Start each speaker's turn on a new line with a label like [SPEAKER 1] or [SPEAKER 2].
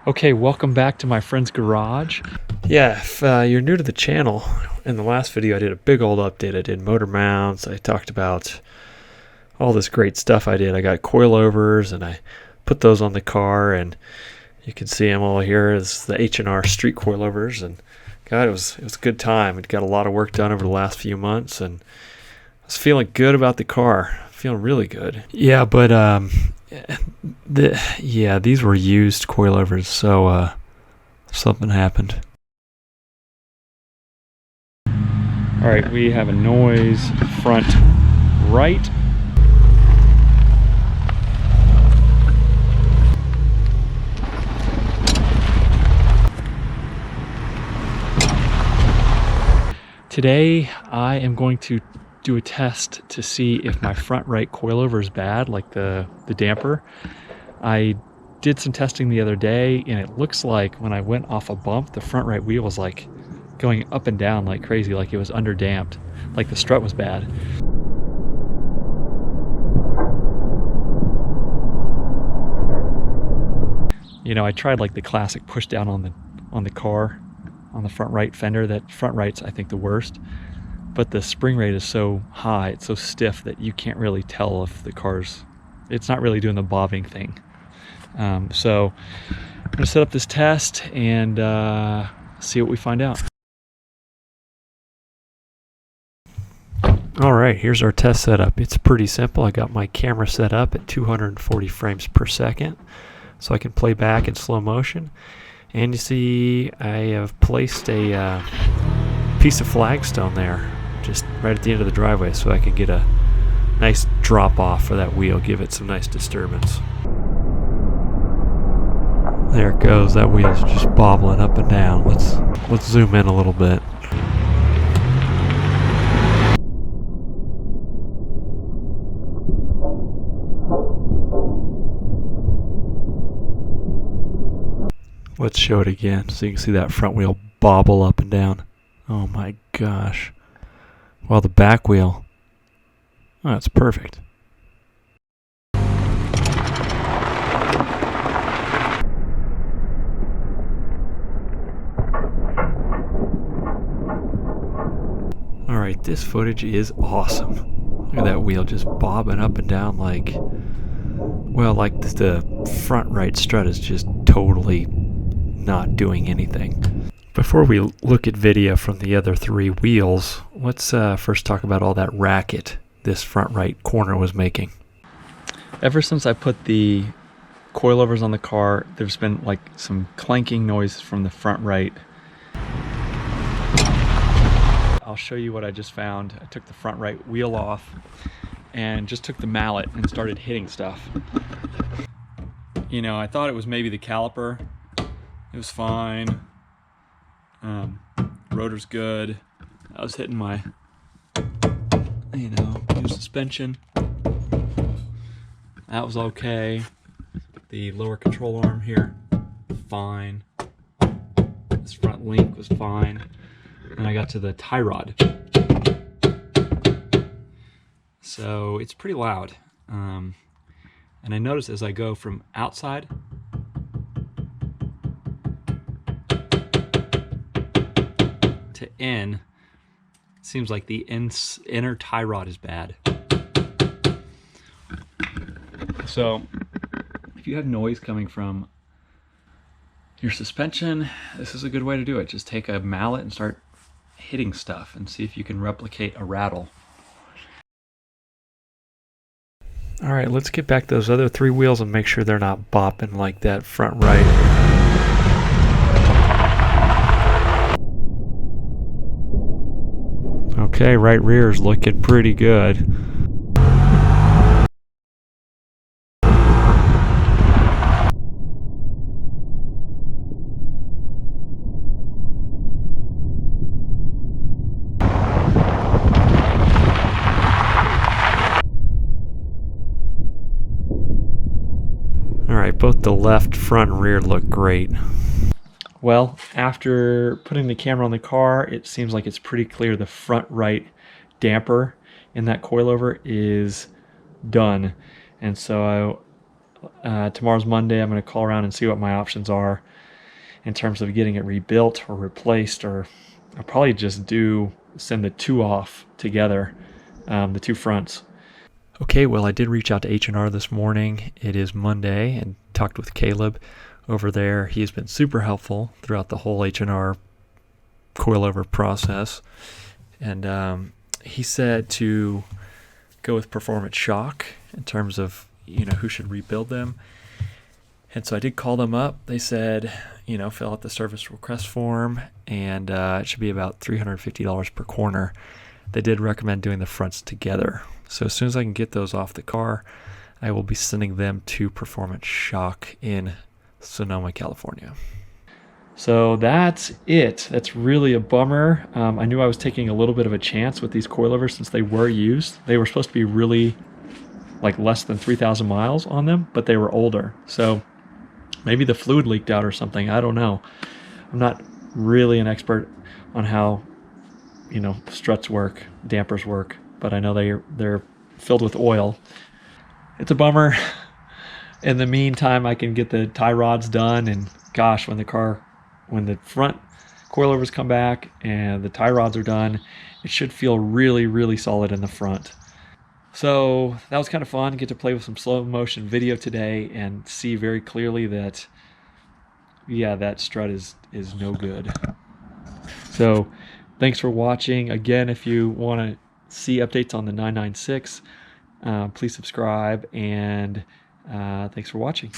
[SPEAKER 1] Okay, welcome back to my friend's garage. Yeah, if you're new to the channel, in the last video I did a big old update. I did motor mounts, I talked about all this great stuff I did. I got coilovers and I put those on the car, and you can see them all here as the H&R street coilovers, and God, it was a good time. It got a lot of work done over the last few months, and I was feeling good about the car. Feeling really good. Yeah, but these were used coilovers, so something happened. All right, we have a noise front right. Today I am going to do a test to see if my front right coilover is bad, like the damper. I did some testing the other day, and it looks like when I went off a bump, the front right wheel was like going up and down like crazy, like it was under damped, like the strut was bad. You know, I tried like the classic push down on the car, on the front right fender. That front right's, I think, the worst. But the spring rate is so high, it's so stiff that you can't really tell if the car's, it's not really doing the bobbing thing. So I'm gonna set up this test and see what we find out. All right, here's our test setup. It's pretty simple. I got my camera set up at 240 frames per second, so I can play back in slow motion. And you see I have placed a piece of flagstone there, just right at the end of the driveway, so I can get a nice drop off for that wheel, give it some nice disturbance. There it goes, that wheel's just bobbling up and down. Let's zoom in a little bit. Let's show it again so you can see that front wheel bobble up and down. Oh my gosh. Well, the back wheel, oh, that's perfect. All right, this footage is awesome. Look at that wheel just bobbing up and down like, well, like the front right strut is just totally not doing anything. Before we look at video from the other three wheels, let's first talk about all that racket this front right corner was making. Ever since I put the coilovers on the car, there's been like some clanking noise from the front right. I'll show you what I just found. I took the front right wheel off and just took the mallet and started hitting stuff. You know, I thought it was maybe the caliper. It was fine. Rotor's good. I was hitting my, new suspension. That was okay. The lower control arm here, fine. This front link was fine. And I got to the tie rod. So it's pretty loud. And I notice as I go from outside to in, it seems like the inner tie rod is bad. So if you have noise coming from your suspension, this is a good way to do it. Just take a mallet and start hitting stuff and see if you can replicate a rattle. All right, let's get back those other three wheels and make sure they're not bopping like that front right. Okay, right rear is looking pretty good. All right, both the left front and rear look great. Well, after putting the camera on the car, it seems like it's pretty clear the front right damper in that coilover is done. And so Tomorrow's Monday. I'm going to call around and see what my options are in terms of getting it rebuilt or replaced, or I'll probably just send the two off together, the two fronts. Okay, well, I did reach out to H&R this morning. It is Monday, and talked with Caleb over there. He's been super helpful throughout the whole H&R coilover process, and he said to go with Performance Shock in terms of who should rebuild them. And so I did call them up. They said, fill out the service request form, and it should be about $350 per corner. They did recommend doing the fronts together. So as soon as I can get those off the car, I will be sending them to Performance Shock in Sonoma, California. So that's it. That's really a bummer. I knew I was taking a little bit of a chance with these coilovers since they were used. They were supposed to be really like less than 3,000 miles on them, but they were older. So maybe the fluid leaked out or something. I don't know. I'm not really an expert on how, struts work, dampers work, but I know they're filled with oil. It's a bummer. In the meantime, I can get the tie rods done, and gosh, when the front coilovers come back and the tie rods are done, it should feel really, really solid in the front. So that was kind of fun. Get to play with some slow motion video today and see very clearly that, yeah, that strut is no good. So thanks for watching. Again, if you want to see updates on the 996, please subscribe, and thanks for watching.